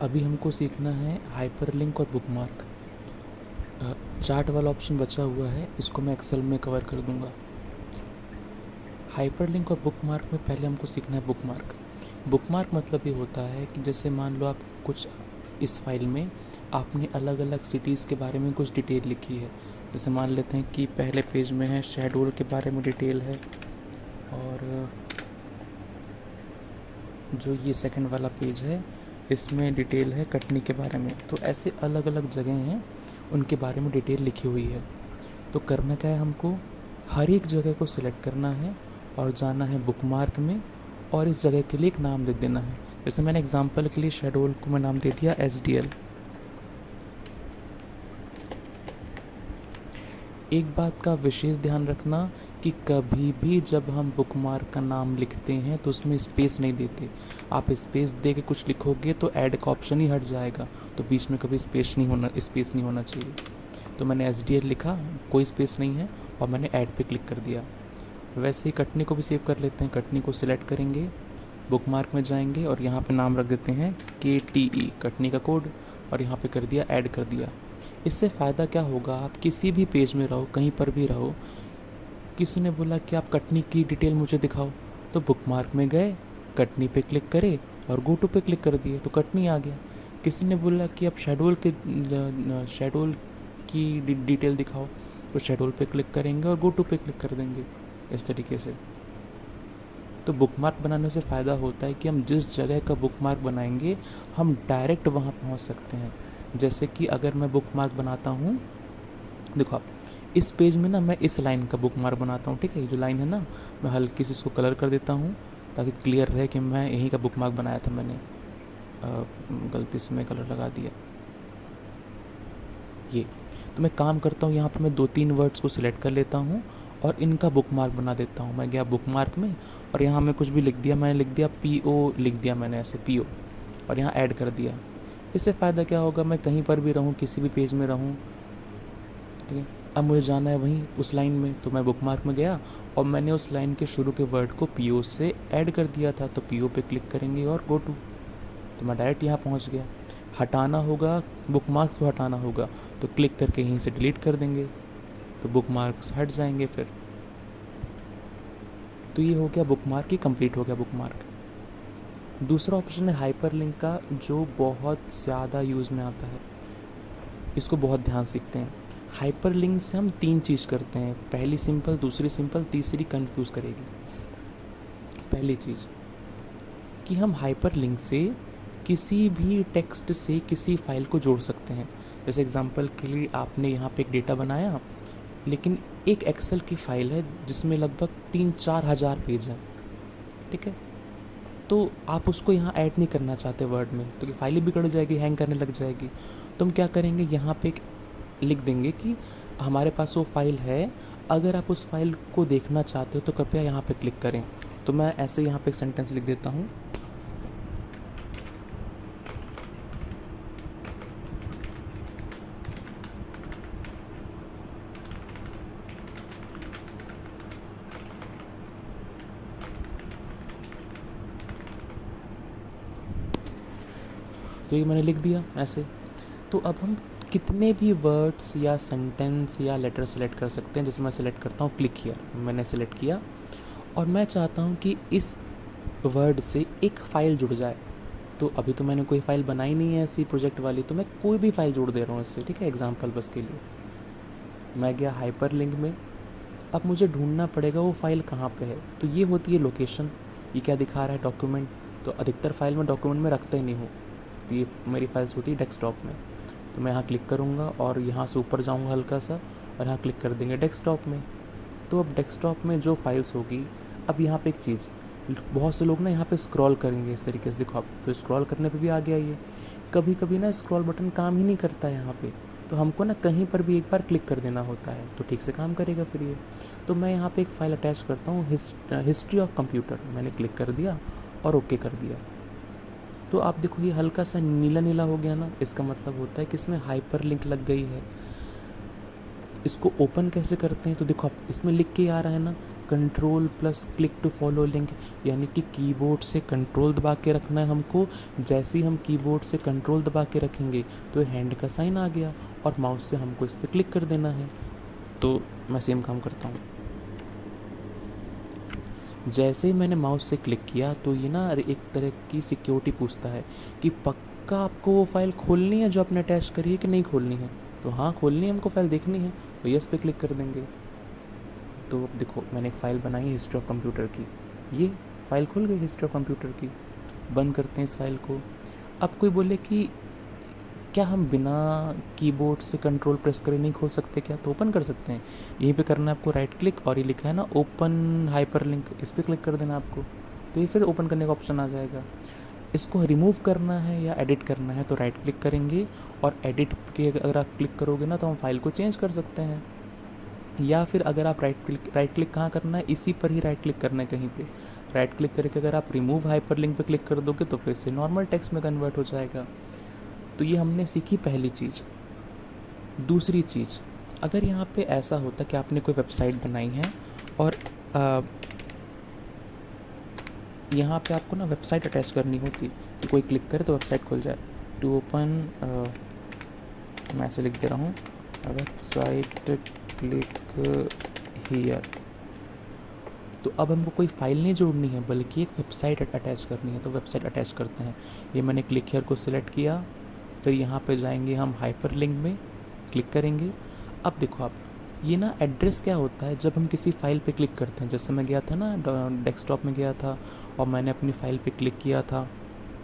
अभी हमको सीखना है हाइपरलिंक और बुकमार्क। चार्ट वाला ऑप्शन बचा हुआ है, इसको मैं एक्सेल में कवर कर दूंगा। हाइपरलिंक और बुकमार्क में पहले हमको सीखना है बुकमार्क। बुकमार्क मतलब ये होता है कि जैसे मान लो आप कुछ इस फाइल में आपने अलग अलग सिटीज़ के बारे में कुछ डिटेल लिखी है। जैसे मान लेते हैं कि पहले पेज में है शहडोल के बारे में डिटेल है, और जो ये सेकंड वाला पेज है इसमें डिटेल है कटनी के बारे में। तो ऐसे अलग अलग जगह हैं, उनके बारे में डिटेल लिखी हुई है। तो करना क्या है, हमको हर एक जगह को सिलेक्ट करना है और जाना है बुकमार्क में, और इस जगह के लिए एक नाम दे देना है। जैसे मैंने एग्जांपल के लिए शेडोल को मैं नाम दे दिया SDL। एक बात का विशेष ध्यान रखना कि कभी भी जब हम बुकमार्क का नाम लिखते हैं तो उसमें स्पेस नहीं देते। आप स्पेस दे के कुछ लिखोगे तो ऐड का ऑप्शन ही हट जाएगा, तो बीच में कभी स्पेस नहीं होना चाहिए। तो मैंने SDL लिखा, कोई स्पेस नहीं है, और मैंने ऐड पे क्लिक कर दिया। वैसे ही कटनी को भी सेव कर लेते हैं। कटनी को सिलेक्ट करेंगे, बुकमार्क में जाएंगे और यहाँ पे नाम रख देते हैं KTE, कटनी का कोड, और यहाँ पे कर दिया, ऐड कर दिया। इससे फ़ायदा क्या होगा, आप किसी भी पेज में रहो, कहीं पर भी रहो, किसी ने बोला कि आप कटनी की डिटेल मुझे दिखाओ, तो बुकमार्क में गए, कटनी पे क्लिक करे और गो टू पे क्लिक कर दिए तो कटनी आ गया। किसी ने बोला कि आप शेडोल की डिटेल दिखाओ, तो शेडोल पे क्लिक करेंगे और गो टू पे क्लिक कर देंगे, इस तरीके से। तो बुकमार्क बनाने से फ़ायदा होता है कि हम जिस जगह का बुकमार्क बनाएंगे हम डायरेक्ट वहाँ पहुँच सकते हैं। जैसे कि अगर मैं बुकमार्क बनाता हूँ, देखो आप, इस पेज में ना मैं इस लाइन का बुकमार्क बनाता हूँ, ठीक है। ये जो लाइन है ना, मैं हल्की से इसको कलर कर देता हूँ ताकि क्लियर रहे कि मैं यहीं का बुकमार्क बनाया था मैंने। गलती से मैं कलर लगा दिया ये। तो मैं काम करता हूँ, यहाँ पर मैं 2-3 वर्ड्स को सिलेक्ट कर लेता हूँ और इनका बुकमार्क बना देता हूँ। मैं गया बुकमार्क में और यहाँ मैं कुछ भी लिख दिया, मैंने लिख दिया PO, लिख दिया मैंने ऐसे PO, और यहाँ ऐड कर दिया। इससे फ़ायदा क्या होगा, मैं कहीं पर भी रहूँ, किसी भी पेज में रहूँ, ठीक है। अब मुझे जाना है वहीं उस लाइन में, तो मैं बुकमार्क में गया और मैंने उस लाइन के शुरू के वर्ड को PO से ऐड कर दिया था, तो PO पे क्लिक करेंगे और गो टू, तो मैं डायरेक्ट यहाँ पहुँच गया। हटाना होगा, बुकमार्क्स को हटाना होगा, तो क्लिक करके यहीं से डिलीट कर देंगे, तो बुकमार्क्स हट जाएंगे फिर। तो ये हो गया बुकमार्क, ही कंप्लीट हो गया बुकमार्क। दूसरा ऑप्शन है हाइपरलिंक का, जो बहुत ज़्यादा यूज़ में आता है, इसको बहुत ध्यान सीखते हैं। हाइपरलिंक से हम 3 चीज़ करते हैं, पहली सिंपल, दूसरी सिंपल, तीसरी कंफ्यूज करेगी। पहली चीज़ कि हम हाइपरलिंक से किसी भी टेक्स्ट से किसी फाइल को जोड़ सकते हैं। जैसे एग्जांपल के लिए आपने यहाँ पे एक डेटा बनाया, लेकिन एक एक्सेल की फ़ाइल है जिसमें लगभग 3-4 हज़ार पेज हैं, ठीक है। तो आप उसको यहाँ ऐड नहीं करना चाहते वर्ड में, तो फाइल ही बिगड़ जाएगी, हैंग करने लग जाएगी। तो हम क्या करेंगे, यहाँ पे एक लिख देंगे कि हमारे पास वो फाइल है, अगर आप उस फाइल को देखना चाहते हो तो कृपया यहाँ पे क्लिक करें। तो मैं ऐसे यहाँ पे एक सेंटेंस लिख देता हूँ, तो ये मैंने लिख दिया ऐसे। तो अब हम कितने भी वर्ड्स या सेंटेंस या लेटर सेलेक्ट कर सकते हैं। जैसे मैं सेलेक्ट करता हूँ क्लिक हियर, मैंने सेलेक्ट किया और मैं चाहता हूँ कि इस वर्ड से एक फ़ाइल जुड़ जाए। तो अभी तो मैंने कोई फ़ाइल बनाई नहीं है ऐसी प्रोजेक्ट वाली, तो मैं कोई भी फ़ाइल जोड़ दे रहा हूँ इससे, ठीक है, एग्जांपल बस के लिए। मैं गया हाइपरलिंक में, अब मुझे ढूंढना पड़ेगा वो फ़ाइल कहाँ पे है। तो ये होती है लोकेशन। ये क्या दिखा रहा है, डॉक्यूमेंट। तो अधिकतर फाइल मैं डॉक्यूमेंट में रखता ही नहीं हूँ, तो ये मेरी फाइल्स होती है डेस्कटॉप में। तो मैं यहाँ क्लिक करूँगा और यहाँ से ऊपर जाऊँगा हल्का सा और यहाँ क्लिक कर देंगे डेस्कटॉप में। तो अब डेस्कटॉप में जो फाइल्स होगी, अब यहाँ पे एक चीज़, बहुत से लोग ना यहाँ पे स्क्रॉल करेंगे इस तरीके से, देखो आप, तो स्क्रॉल करने पे भी आ गया ये। कभी कभी ना स्क्रॉल बटन काम ही नहीं करता है यहाँ पे, तो हमको ना कहीं पर भी एक बार क्लिक कर देना होता है तो ठीक से काम करेगा फिर ये। तो मैं यहाँ पे एक फ़ाइल अटैच करता हूँ, हिस्ट्री ऑफ कंप्यूटर, मैंने क्लिक कर दिया और ओके कर दिया। तो आप देखो ये हल्का सा नीला नीला हो गया ना, इसका मतलब होता है कि इसमें हाइपर लिंक लग गई है। इसको ओपन कैसे करते हैं, तो देखो आप, इसमें लिख के आ रहा है ना control plus click to follow link, यानी कि कीबोर्ड से कंट्रोल दबा के रखना है हमको। जैसे ही हम कीबोर्ड से कंट्रोल दबा के रखेंगे तो हैंड का साइन आ गया और माउस से हमको इस पर क्लिक कर देना है। तो मैं सेम काम करता हूँ। जैसे ही मैंने माउस से क्लिक किया तो ये ना एक तरह की सिक्योरिटी पूछता है कि पक्का आपको वो फाइल खोलनी है जो आपने अटैच करी है कि नहीं खोलनी है। तो हाँ, खोलनी है, हमको फाइल देखनी है, तो यस पे क्लिक कर देंगे। तो अब देखो, मैंने एक फ़ाइल बनाई है हिस्ट्री ऑफ कंप्यूटर की, ये फ़ाइल खुल गई हिस्ट्री ऑफ कंप्यूटर की। बंद करते हैं इस फाइल को। अब कोई बोले कि क्या हम बिना कीबोर्ड से कंट्रोल प्रेस करे नहीं खोल सकते क्या? तो ओपन कर सकते हैं। यहीं पे करना है आपको राइट क्लिक, और ये लिखा है ना ओपन हाइपर लिंक, इस पर क्लिक कर देना आपको। तो ये फिर ओपन करने का ऑप्शन आ जाएगा। इसको रिमूव करना है या एडिट करना है तो राइट क्लिक करेंगे, और एडिट के अगर आप क्लिक करोगे ना तो हम फाइल को चेंज कर सकते हैं। या फिर अगर आप राइट क्लिक कहाँ करना है, इसी पर ही राइट क्लिक करना है कहीं पे। राइट क्लिक करके अगर आप रिमूव हाइपर लिंक पे क्लिक कर दोगे तो फिर से नॉर्मल टेक्स्ट में कन्वर्ट हो जाएगा। तो ये हमने सीखी पहली चीज़। दूसरी चीज़, अगर यहाँ पे ऐसा होता कि आपने कोई वेबसाइट बनाई है और यहाँ पे आपको ना वेबसाइट अटैच करनी होती कि कोई क्लिक करे तो वेबसाइट खुल जाए। टू ओपन, मैं ऐसे लिख दे रहा हूँ, वेबसाइट क्लिक हियर। तो अब हमको कोई फाइल नहीं जोड़नी है बल्कि एक वेबसाइट अटैच करनी है, तो वेबसाइट अटैच करते हैं। ये मैंने क्लिक हियर को सिलेक्ट किया, फिर यहाँ पे जाएंगे हम हाइपर लिंक में क्लिक करेंगे। अब देखो आप, ये ना एड्रेस क्या होता है, जब हम किसी फाइल पे क्लिक करते हैं, जैसे मैं गया था ना डेस्कटॉप में गया था और मैंने अपनी फ़ाइल पे क्लिक किया था,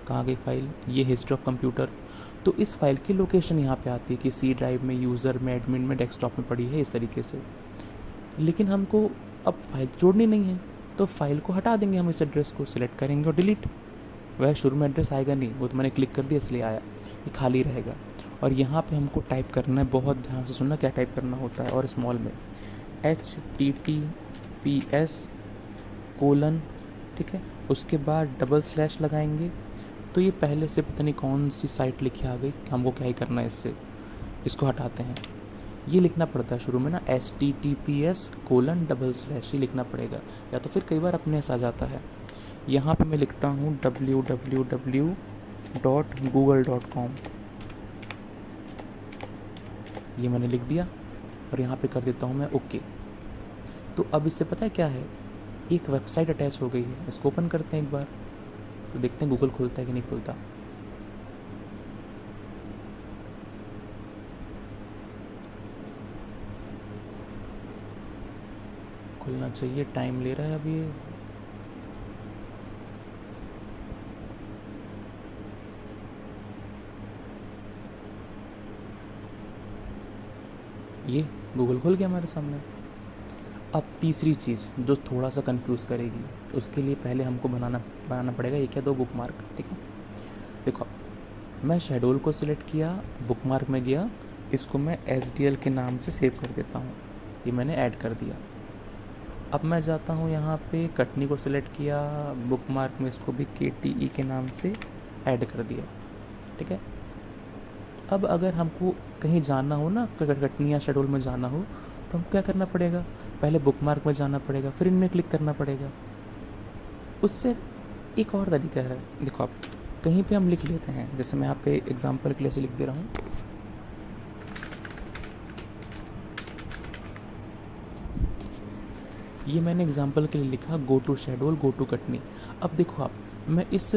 कहाँ गई फाइल, ये हिस्ट्री ऑफ कंप्यूटर। तो इस फाइल की लोकेशन यहाँ पे आती है कि सी ड्राइव में, यूज़र में, एडमिन में, डेस्कटॉप में पड़ी है, इस तरीके से। लेकिन हमको अब फाइल जोड़नी नहीं है, तो फाइल को हटा देंगे हम, इस एड्रेस को सिलेक्ट करेंगे और डिलीट। वह शुरू में एड्रेस आएगा नहीं, वो तो मैंने क्लिक कर दिया इसलिए आया, ये खाली रहेगा। और यहाँ पे हमको टाइप करना है, बहुत ध्यान से सुनना क्या टाइप करना होता है, और स्मॉल में HTTPS:, ठीक है। उसके बाद डबल स्लैश लगाएंगे। तो ये पहले से पता नहीं कौन सी साइट लिखी आ गई, हमको क्या ही करना है इससे, इसको हटाते हैं। ये लिखना पड़ता है शुरू में ना HTTPS:/, ये लिखना पड़ेगा, या तो फिर कई बार अपने से आ जाता है। यहाँ पे मैं लिखता हूँ www.google.com, ये मैंने लिख दिया और यहाँ पे कर देता हूँ मैं ओके। तो अब इससे पता है क्या है, एक वेबसाइट अटैच हो गई है। इसको ओपन करते हैं एक बार, तो देखते हैं गूगल खुलता है कि नहीं खुलता। खुलना चाहिए, टाइम ले रहा है अभी ये गूगल खुल गया हमारे सामने। अब तीसरी चीज़ जो थोड़ा सा कंफ्यूज करेगी, उसके लिए पहले हमको बनाना पड़ेगा ये क्या, 2 बुकमार्क, ठीक है। देखो, मैं शेड्यूल को सिलेक्ट किया, बुकमार्क में गया, इसको मैं SDL के नाम से सेव कर देता हूँ, ये मैंने ऐड कर दिया। अब मैं जाता हूँ यहाँ पे कटनी को सिलेक्ट किया, बुकमार्क में इसको भी KTE के नाम से ऐड कर दिया, ठीक है। अब अगर हमको कहीं जाना हो ना, कटनी या शेड्यूल में जाना हो, तो हमको क्या करना पड़ेगा, पहले बुकमार्क में जाना पड़ेगा, फिर इनमें क्लिक करना पड़ेगा। उससे एक और तरीका है, देखो आप कहीं पे हम लिख लेते हैं, जैसे मैं यहाँ पे एग्जांपल के लिए से लिख दे रहा हूँ, ये मैंने एग्जांपल के लिए लिखा go to schedule, go to Katni. अब देखो आप, मैं इस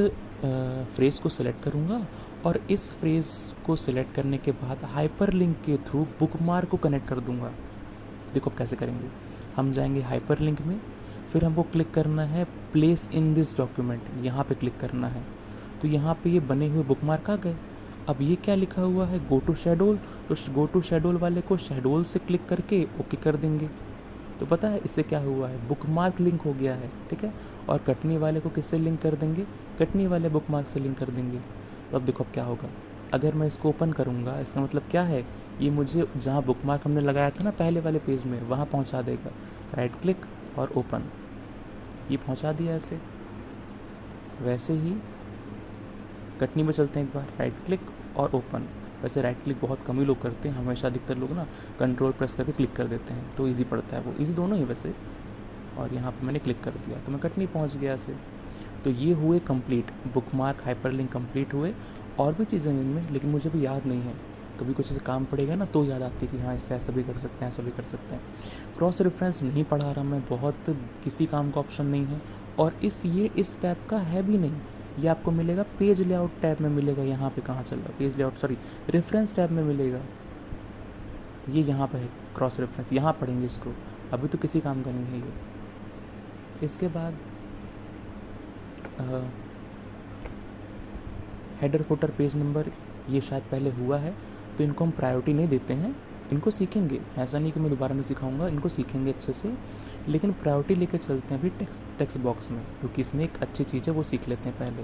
फ्रेज़ को सिलेक्ट करूँगा और इस फ्रेज़ को सिलेक्ट करने के बाद हाइपर लिंक के थ्रू बुकमार्क को कनेक्ट कर दूँगा। देखो अब कैसे करेंगे, हम जाएंगे हाइपर लिंक में, फिर हमको क्लिक करना है प्लेस इन दिस डॉक्यूमेंट, यहाँ पे क्लिक करना है। तो यहाँ पे ये बने हुए बुकमार्क आ गए। अब ये क्या लिखा हुआ है, गो टू शेड्यूल, तो गो टू शेड्यूल वाले को शेड्यूल से क्लिक करके ओके कर देंगे। तो पता है इससे क्या हुआ है, बुकमार्क लिंक हो गया है, ठीक है। और कटनी वाले को किससे लिंक कर देंगे, कटनी वाले बुकमार्क से लिंक कर देंगे। तो अब देखो अब क्या होगा, अगर मैं इसको ओपन करूँगा, इसका मतलब क्या है, ये मुझे जहाँ बुकमार्क हमने लगाया था ना पहले वाले पेज में, वहाँ पहुँचा देगा। राइट क्लिक और ओपन, ये पहुँचा दिया ऐसे। वैसे ही कटनी में चलते हैं एक बार, राइट क्लिक और ओपन। वैसे राइट क्लिक बहुत कम ही लोग करते हैं, हमेशा अधिकतर लोग ना कंट्रोल प्रेस करके क्लिक कर देते हैं, तो इजी पड़ता है वो, इजी दोनों ही वैसे। और यहाँ पे मैंने क्लिक कर दिया तो मैं कटनी पहुँच गया ऐसे। तो ये हुए कंप्लीट, बुकमार्क हाइपरलिंक कंप्लीट हुए। और भी चीज़ें हैं इनमें लेकिन मुझे भी याद नहीं है, कभी कुछ ऐसे काम पड़ेगा ना तो याद आती है कि हाँ इससे ऐसा भी कर सकते हैं, ऐसा भी कर सकते हैं। क्रॉस रेफरेंस नहीं पढ़ा रहा मैं, बहुत किसी काम का ऑप्शन नहीं है। और ये इस टैब का है भी नहीं, ये आपको मिलेगा पेज लेआउट टैब में मिलेगा। यहाँ पे कहाँ चल रहा है, page layout sorry reference tab में मिलेगा। ये यहाँ पे है क्रॉस रेफरेंस, यहाँ पढ़ेंगे इसको, अभी तो किसी काम का नहीं है ये। इसके बाद हेडर फुटर पेज नंबर, ये शायद पहले हुआ है तो इनको हम प्रायोरिटी नहीं देते हैं, इनको सीखेंगे, ऐसा नहीं कि मैं दोबारा नहीं सिखाऊंगा, इनको सीखेंगे अच्छे से। लेकिन प्रायोरिटी लेके चलते हैं अभी टेक्स्ट बॉक्स में, क्योंकि इसमें एक अच्छी चीज़ है वो सीख लेते हैं पहले।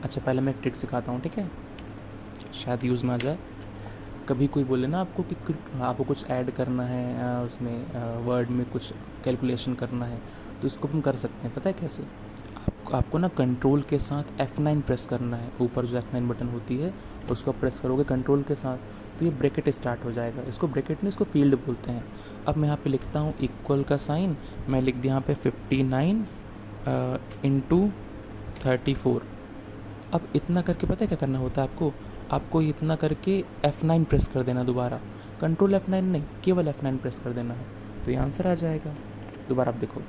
अच्छा पहले मैं एक ट्रिक सिखाता हूँ, ठीक है, शायद यूज़ में आ जाए। कभी कोई बोले ना आपको कि आपको कुछ ऐड करना है उसमें वर्ड में कुछ कैलकुलेशन करना है, तो इसको हम कर सकते हैं, पता है कैसे? आपको ना कंट्रोल के साथ F9 प्रेस करना है, ऊपर जो F9 बटन होती है उसको प्रेस करोगे कंट्रोल के साथ तो ये ब्रैकेट स्टार्ट हो जाएगा। इसको ब्रैकेट नहीं, इसको फील्ड बोलते हैं। अब मैं यहाँ पे लिखता हूँ इक्वल का साइन, मैं लिख दिया यहाँ पे 59 इंटू 34। अब इतना करके पता है क्या करना होता है आपको इतना करके F9 प्रेस कर देना दोबारा, कंट्रोल F9 नहीं, केवल F9 प्रेस कर देना है, तो ये आंसर आ जाएगा। दोबारा आप देखो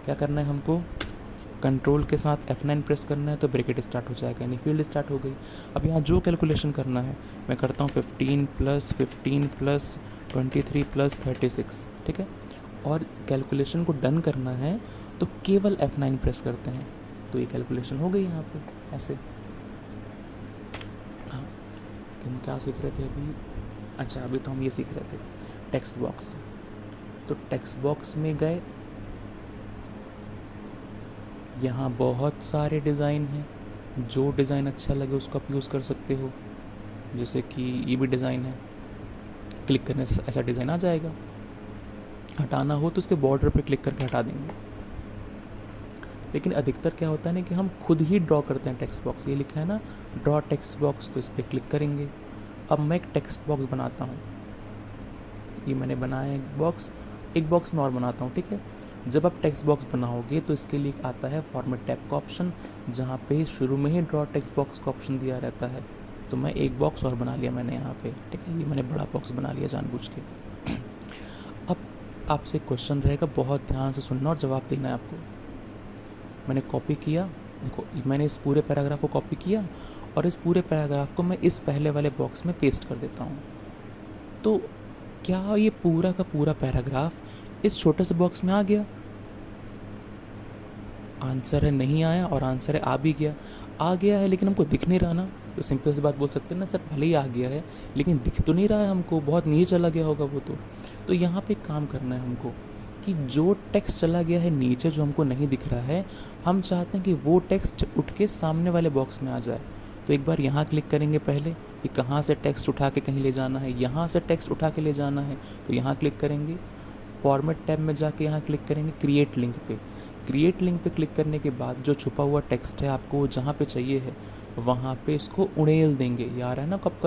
क्या करना है हमको, कंट्रोल के साथ F9 प्रेस करना है तो ब्रैकेट स्टार्ट हो जाएगा, यानी फील्ड स्टार्ट हो गई। अब यहाँ जो कैलकुलेशन करना है मैं करता हूँ 15 + 15 + 23 + 36, ठीक है। और कैलकुलेशन को डन करना है तो केवल F9 प्रेस करते हैं, तो ये कैलकुलेशन हो गई यहाँ पे ऐसे। हाँ, हम क्या सीख रहे थे अभी? अच्छा अभी तो हम ये सीख रहे थे टेक्स्ट बॉक्स। तो टेक्स्ट बॉक्स में गए, यहाँ बहुत सारे डिज़ाइन हैं, जो डिज़ाइन अच्छा लगे उसको आप यूज़ कर सकते हो। जैसे कि ये भी डिज़ाइन है, क्लिक करने से ऐसा डिज़ाइन आ जाएगा। हटाना हो तो उसके बॉर्डर पे क्लिक करके हटा देंगे। लेकिन अधिकतर क्या होता है ना कि हम खुद ही ड्रॉ करते हैं टेक्स्ट बॉक्स। ये लिखा है ना ड्रॉ टेक्स्ट बॉक्स, तो इस पर क्लिक करेंगे। अब मैं एक टेक्स्ट बॉक्स बनाता हूँ, ये मैंने बनाया एक बॉक्स में और बनाता हूँ, ठीक है। जब आप टेक्स्ट बॉक्स बनाओगे तो इसके लिए आता है फॉर्मेट टैब का ऑप्शन, जहाँ पे शुरू में ही ड्रॉ टेक्स्ट बॉक्स का ऑप्शन दिया रहता है। तो मैं एक बॉक्स और बना लिया मैंने यहाँ पे, ठीक है, ये मैंने बड़ा बॉक्स बना लिया जानबूझ के। अब आपसे क्वेश्चन रहेगा, बहुत ध्यान से सुनना और जवाब देना है आपको। मैंने कॉपी किया, देखो मैंने इस पूरे पैराग्राफ को कॉपी किया और इस पूरे पैराग्राफ को मैं इस पहले वाले बॉक्स में पेस्ट कर देता हूँ। तो क्या ये पूरा का पूरा पैराग्राफ इस छोटे से बॉक्स में आ गया? आंसर है नहीं आया, और आंसर है आ भी गया। आ गया है लेकिन हमको दिख नहीं रहा ना, तो सिंपल सी बात बोल सकते हैं ना, सर भले ही आ गया है लेकिन दिख तो नहीं रहा है हमको, बहुत नीचे चला गया होगा वो तो यहाँ पे काम करना है हमको कि जो टेक्स्ट चला गया है नीचे, जो हमको नहीं दिख रहा है, हम चाहते हैं कि वो टेक्स्ट उठ के सामने वाले बॉक्स में आ जाए। तो एक बार यहाँ क्लिक करेंगे पहले कि कहाँ से टेक्स्ट उठा के कहीं ले जाना है, यहाँ से टेक्स्ट उठा के ले जाना है, तो यहाँ क्लिक करेंगे। फॉर्मेट टैब में जाके यहाँ क्लिक करेंगे क्रिएट लिंक पे। क्रिएट लिंक पे क्लिक करने के बाद जो छुपा हुआ टेक्स्ट है आपको जहाँ पे चाहिए है वहाँ पे इसको उड़ेल देंगे। ये आ रहा है ना कब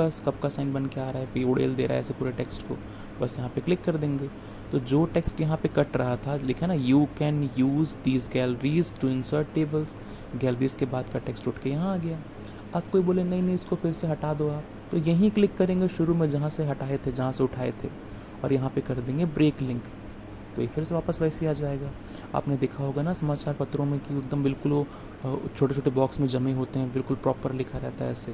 का साइन बन के आ रहा है, पे उड़ेल दे रहा है ऐसे पूरे टेक्स्ट को, बस यहाँ पे क्लिक कर देंगे। तो जो टेक्स्ट यहाँ पे कट रहा था, लिखा ना you can use these galleries to insert tables, galleries के बाद का टेक्स्ट उठ के यहाँ आ गया। अब कोई बोले नहीं इसको फिर से हटा दो आप, तो यहीं क्लिक करेंगे शुरू में जहाँ से हटाए थे, जहाँ से उठाए थे, और यहाँ पे कर देंगे ब्रेक लिंक, तो ये फिर से वापस वैसे ही आ जाएगा। आपने देखा होगा ना समाचार पत्रों में कि एकदम बिल्कुल छोटे छोटे बॉक्स में जमे होते हैं, बिल्कुल प्रॉपर लिखा रहता है ऐसे,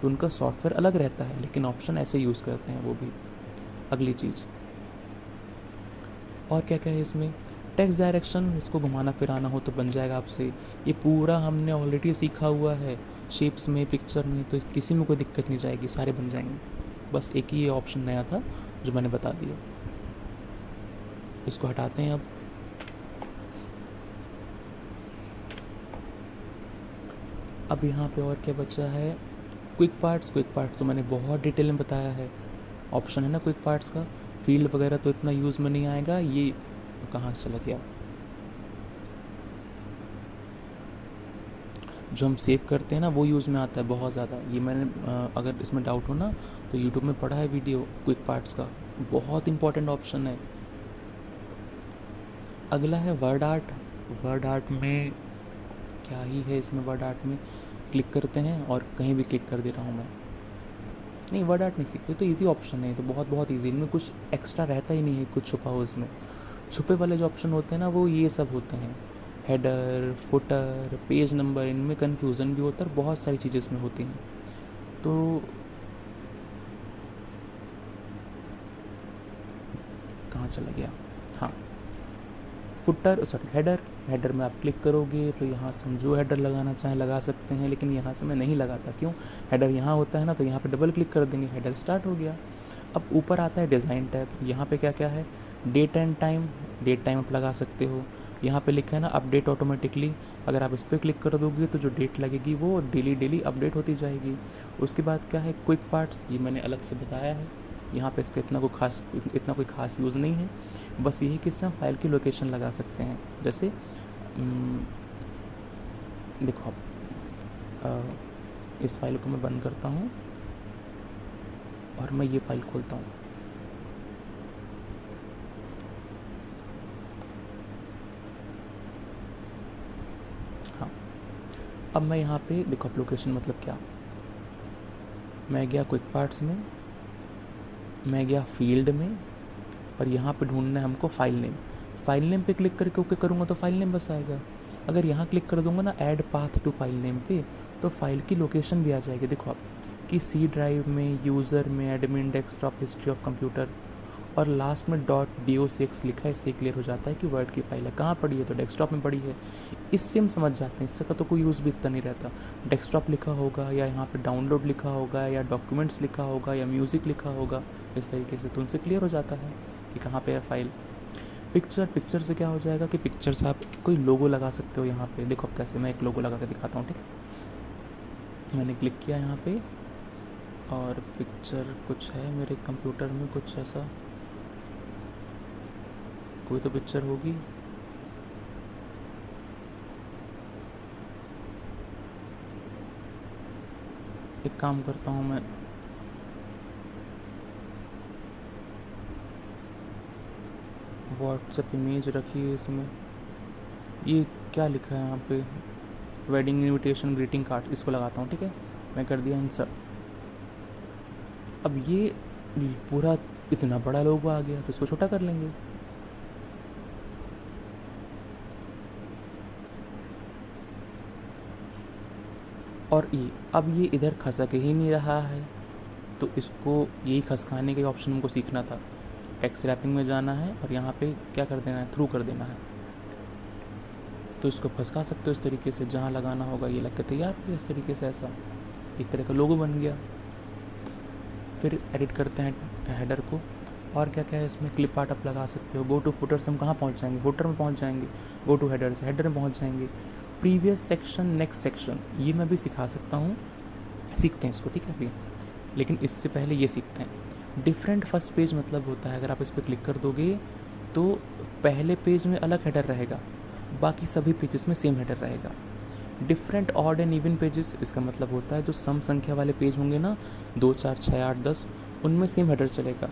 तो उनका सॉफ्टवेयर अलग रहता है लेकिन ऑप्शन ऐसे यूज़ करते हैं वो भी। अगली चीज़ और क्या क्या है इसमें, टेक्स्ट डायरेक्शन, इसको घुमाना फिराना हो तो बन जाएगा आपसे। ये पूरा हमने ऑलरेडी सीखा हुआ है शेप्स में, पिक्चर में, तो किसी में कोई दिक्कत नहीं जाएगी, सारे बन जाएंगे। बस एक ही ये ऑप्शन नया था जो मैंने बता दिया। इसको हटाते हैं। अब यहाँ पे और क्या बचा है, क्विक पार्ट्स तो मैंने बहुत डिटेल में बताया है, ऑप्शन है ना क्विक पार्ट्स का। फील्ड वगैरह तो इतना यूज़ में नहीं आएगा, ये कहाँ चला गया, जो हम सेव करते हैं ना वो यूज़ में आता है बहुत ज़्यादा। ये मैंने अगर इसमें डाउट हो ना तो यूट्यूब में पढ़ा है वीडियो क्विक पार्ट्स का, बहुत इंपॉर्टेंट ऑप्शन है। अगला है वर्ड आर्ट। वर्ड आर्ट में क्या ही है, इसमें वर्ड आर्ट में क्लिक करते हैं और कहीं भी क्लिक कर दे रहा हूँ मैं। नहीं, वर्ड आर्ट नहीं सीखते तो इजी ऑप्शन है, तो बहुत बहुत इजी, इनमें कुछ एक्स्ट्रा रहता ही नहीं है कुछ छुपा हो इसमें। छुपे वाले जो ऑप्शन होते हैं ना वो ये सब होते हैं, हेडर, फुटर, पेज नंबर, इनमें कन्फ्यूज़न भी होता है और बहुत सारी चीज़ें इसमें होती हैं। तो कहाँ चला गया, हाँ, फुटर सॉरी हेडर। हेडर में आप क्लिक करोगे तो यहाँ से हम जो हेडर लगाना चाहें लगा सकते हैं, लेकिन यहाँ से मैं नहीं लगाता, क्यों, हेडर यहाँ होता है ना, तो यहाँ पे डबल क्लिक कर देंगे, हेडर स्टार्ट हो गया। अब ऊपर आता है डिज़ाइन टैब, यहाँ पे क्या क्या है, date and time, date time आप लगा सकते हो। यहाँ पे लिखा है ना अपडेट ऑटोमेटिकली, अगर आप इस पर क्लिक कर दोगे तो जो डेट लगेगी वो डेली डेली अपडेट होती जाएगी। उसके बाद क्या है, क्विक पार्ट्स, ये मैंने अलग से बताया है, यहाँ पे इसका इतना कोई खास यूज़ नहीं है, बस यही कि इससे हम फाइल की लोकेशन लगा सकते हैं। जैसे देखो अब इस फाइल को मैं बंद करता हूँ और मैं ये फाइल खोलता हूँ। हाँ, अब मैं यहाँ पे देखो, अब लोकेशन मतलब क्या, मैं गया क्विक पार्ट्स में, मैं गया फील्ड में, और यहाँ पे ढूंढना है हमको फाइल नेम। फाइल नेम पे क्लिक करके ओके करूँगा तो फाइल नेम बस आएगा। अगर यहाँ क्लिक कर दूंगा ना add path to file name पे, तो फाइल की लोकेशन भी आ जाएगी। देखो आप कि सी ड्राइव में, यूज़र में, admin, desktop, history of computer, और लास्ट में .docx लिखा है, इससे क्लियर हो जाता है कि वर्ड की फाइल है। कहाँ पड़ी है, तो डेस्कटॉप में पड़ी है। इससे हम समझ जाते हैं, इससे का तो कोई यूज़ भी इतना नहीं रहता। डेस्कटॉप लिखा होगा या यहाँ पे डाउनलोड लिखा होगा या डॉक्यूमेंट्स लिखा होगा या म्यूज़िक लिखा होगा, इस तरीके से तो उनसे क्लियर हो जाता है कि कहाँ पे है फाइल। पिक्चर से क्या हो जाएगा कि पिक्चर से आप कोई लोगो लगा सकते हो। यहाँ पे देखो कैसे, मैं एक लोगो लगा के दिखाता हूँ, ठीक है। मैंने क्लिक किया यहाँ पे और पिक्चर कुछ है मेरे कंप्यूटर में, कुछ ऐसा कोई तो पिक्चर होगी। एक काम करता हूँ मैं, व्हाट्सएप इमेज रखी है इसमें। ये क्या लिखा है यहाँ पे, वेडिंग इनविटेशन ग्रीटिंग कार्ड, इसको लगाता हूँ, ठीक है। मैं कर दिया इंसर्ट। अब ये पूरा इतना बड़ा लोगो आ गया, तो इसको छोटा कर लेंगे। और ये अब ये इधर खसक ही नहीं रहा है, तो इसको यही खसकाने के ऑप्शन हमको सीखना था। टेक्स्ट रैपिंग में जाना है और यहाँ पे क्या कर देना है, थ्रू कर देना है। तो इसको फंसा सकते हो इस तरीके से, जहाँ लगाना होगा ये लग के तैयार हो गया इस तरीके से, ऐसा एक तरह का लोगो बन गया। फिर एडिट करते हैं हेडर को, और क्या क्या है इसमें, क्लिप आर्ट आप लगा सकते हो। गो टू फुटर से हम कहाँ पहुँच जाएंगे, फुटर में पहुँच जाएंगे। गो टू हेडर से हेडर में पहुँच जाएंगे। प्रीवियस सेक्शन, नेक्स्ट सेक्शन, ये मैं भी सिखा सकता हूँ, सीखते हैं इसको, ठीक है अभी। लेकिन इससे पहले ये सीखते हैं। डिफरेंट फर्स्ट पेज मतलब होता है, अगर आप इस पर क्लिक कर दोगे तो पहले पेज में अलग हेडर रहेगा, बाकी सभी पेजेस में सेम हेडर रहेगा। Different odd and even pages, इसका मतलब होता है जो सम संख्या वाले पेज होंगे ना, 2, 4, 6, 8, 10, उनमें सेम हेडर चलेगा।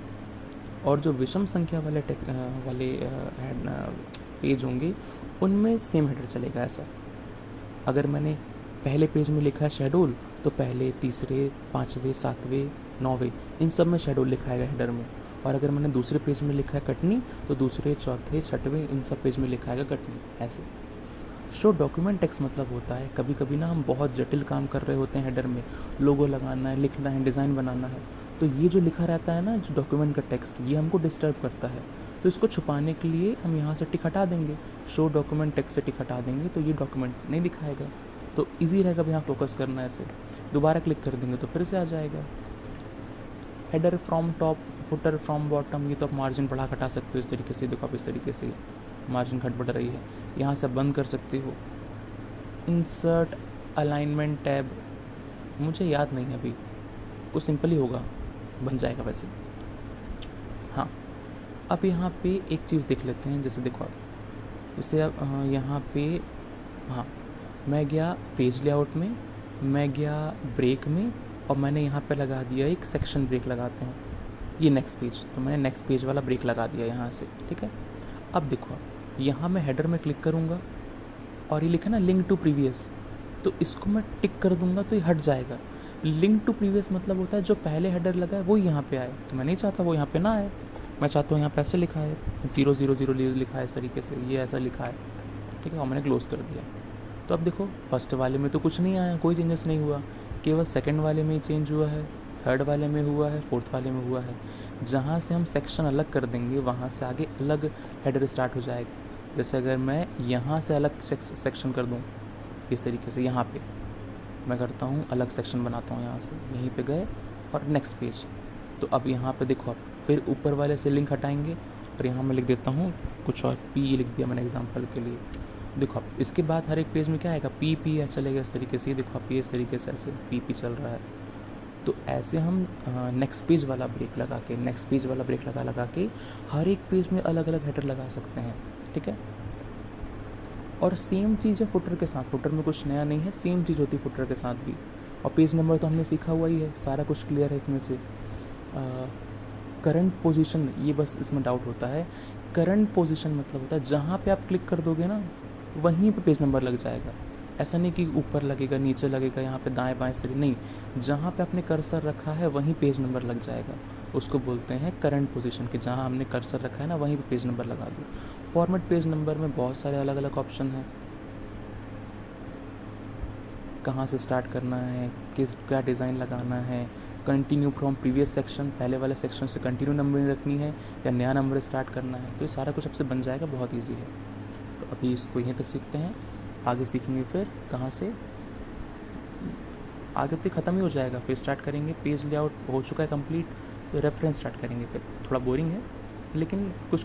और जो विषम संख्या वाले पेज होंगे उनमें सेम हेडर चलेगा। ऐसा अगर मैंने पहले पेज में लिखा है शेड्यूल, तो पहले, तीसरे, 5वें, 7वें, 9वें, इन सब में शेड्यूल लिखा है हेडर में। और अगर मैंने दूसरे पेज में लिखा है कटनी, तो दूसरे, चौथे, छठवें, इन सब पेज में लिखा है कटनी। ऐसे शो डॉक्यूमेंट टेक्स्ट मतलब होता है, कभी कभी ना हम बहुत जटिल काम कर रहे होते हैं हेडर में, लोगो लगाना है, लिखना है, डिज़ाइन बनाना है, तो ये जो लिखा रहता है ना, जो डॉक्यूमेंट का टेक्स्ट, ये हमको डिस्टर्ब करता है। तो इसको छुपाने के लिए हम यहाँ से टिक हटा देंगे, शो डॉक्यूमेंट टेक्स्ट से टिक हटा देंगे, तो ये डॉक्यूमेंट नहीं दिखाएगा, तो ईजी रहेगा यहाँ फोकस करना। ऐसे दोबारा क्लिक कर देंगे तो फिर से आ जाएगा। Header from top, footer from bottom, ये तो आप मार्जिन बढ़ा घटा सकते हो इस तरीके से। देखो आप इस तरीके से मार्जिन घट बढ़ रही है, यहाँ से बंद कर सकते हो। इंसर्ट अलाइनमेंट टैब, मुझे याद नहीं है अभी, वो सिंपल ही होगा, बन जाएगा वैसे। हाँ, अब यहाँ पे एक चीज़ देख लेते हैं, जैसे देखो आप, जैसे अब यहाँ पे, हाँ, मैं गया पेज लेआउट में, मैं गया ब्रेक में, और मैंने यहाँ पे लगा दिया एक सेक्शन ब्रेक लगाते हैं, ये नेक्स्ट पेज, तो मैंने नेक्स्ट पेज वाला ब्रेक लगा दिया यहाँ से, ठीक है। अब देखो यहाँ मैं हेडर में क्लिक करूँगा और ये लिखा ना लिंक टू प्रीवियस, तो इसको मैं टिक कर दूंगा तो ये हट जाएगा। लिंक टू प्रीवियस मतलब होता है जो पहले हेडर लगा है वो यहाँ पे आए, तो मैं नहीं चाहता वो यहाँ पे ना आए, मैं चाहता हूँ यहाँ पे ऐसे लिखा है 000 लिखा है इस तरीके से, ये ऐसा लिखा है, ठीक है, और मैंने क्लोज कर दिया। तो अब देखो फर्स्ट वाले में तो कुछ नहीं आया, कोई चेंजेस नहीं हुआ, केवल सेकंड वाले में ही चेंज हुआ है, थर्ड वाले में हुआ है, फोर्थ वाले में हुआ है। जहाँ से हम सेक्शन अलग कर देंगे वहाँ से आगे अलग हेडर स्टार्ट हो जाएगा। जैसे अगर मैं यहाँ से अलग सेक्शन कर दूँ इस तरीके से, यहाँ पे मैं करता हूँ अलग सेक्शन बनाता हूँ, यहाँ से यहीं पे गए और नेक्स्ट पेज, तो अब यहाँ पे देखो, अब फिर ऊपर वाले से लिंक हटाएंगे और यहाँ मैं लिख देता हूँ कुछ और, पी लिख दिया मैंने एग्जांपल के लिए। देखो अब इसके बाद हर एक पेज में क्या आएगा, पी चलेगा इस तरीके से, देखो आप ये इस तरीके से ऐसे पी चल रहा है। तो ऐसे हम नेक्स्ट पेज वाला ब्रेक लगा के, नेक्स्ट पेज वाला ब्रेक लगा के हर एक पेज में अलग अलग हेडर लगा सकते हैं, ठीक है। और सेम चीज़ है फुटर के साथ, फुटर में कुछ नया नहीं है, सेम चीज़ होती है फुटर के साथ भी। और पेज नंबर तो हमने सीखा हुआ ही है, सारा कुछ क्लियर है इसमें से। करंट पोजीशन, ये बस इसमें डाउट होता है। करंट पोजीशन मतलब होता है जहाँ पे आप क्लिक कर दोगे ना वहीं पे पेज नंबर लग जाएगा। ऐसा नहीं कि ऊपर लगेगा, नीचे लगेगा, यहाँ पे दाएं बाएं इस तरीके, नहीं, जहाँ पे आपने कर्सर रखा है वहीं पेज नंबर लग जाएगा। उसको बोलते हैं करंट पोजीशन, कि जहाँ हमने कर्सर रखा है ना वहीं पे पेज नंबर लगा दो। फॉर्मेट पेज नंबर में बहुत सारे अलग अलग ऑप्शन हैं, कहाँ से स्टार्ट करना है, किस क्या डिज़ाइन लगाना है, कंटिन्यू फ्रॉम प्रीवियस सेक्शन, पहले वाले सेक्शन से कंटिन्यू नंबरिंग रखनी है या नया नंबर स्टार्ट करना है, तो ये सारा कुछ आपसे बन जाएगा, बहुत ईजी है। तो अभी इसको यहीं तक सीखते हैं, आगे सीखेंगे फिर कहाँ से, आगे तो ख़त्म ही हो जाएगा, फिर स्टार्ट करेंगे पेज लेआउट हो चुका है कंप्लीट, तो रेफरेंस स्टार्ट करेंगे। फिर थोड़ा बोरिंग है लेकिन कुछ कुछ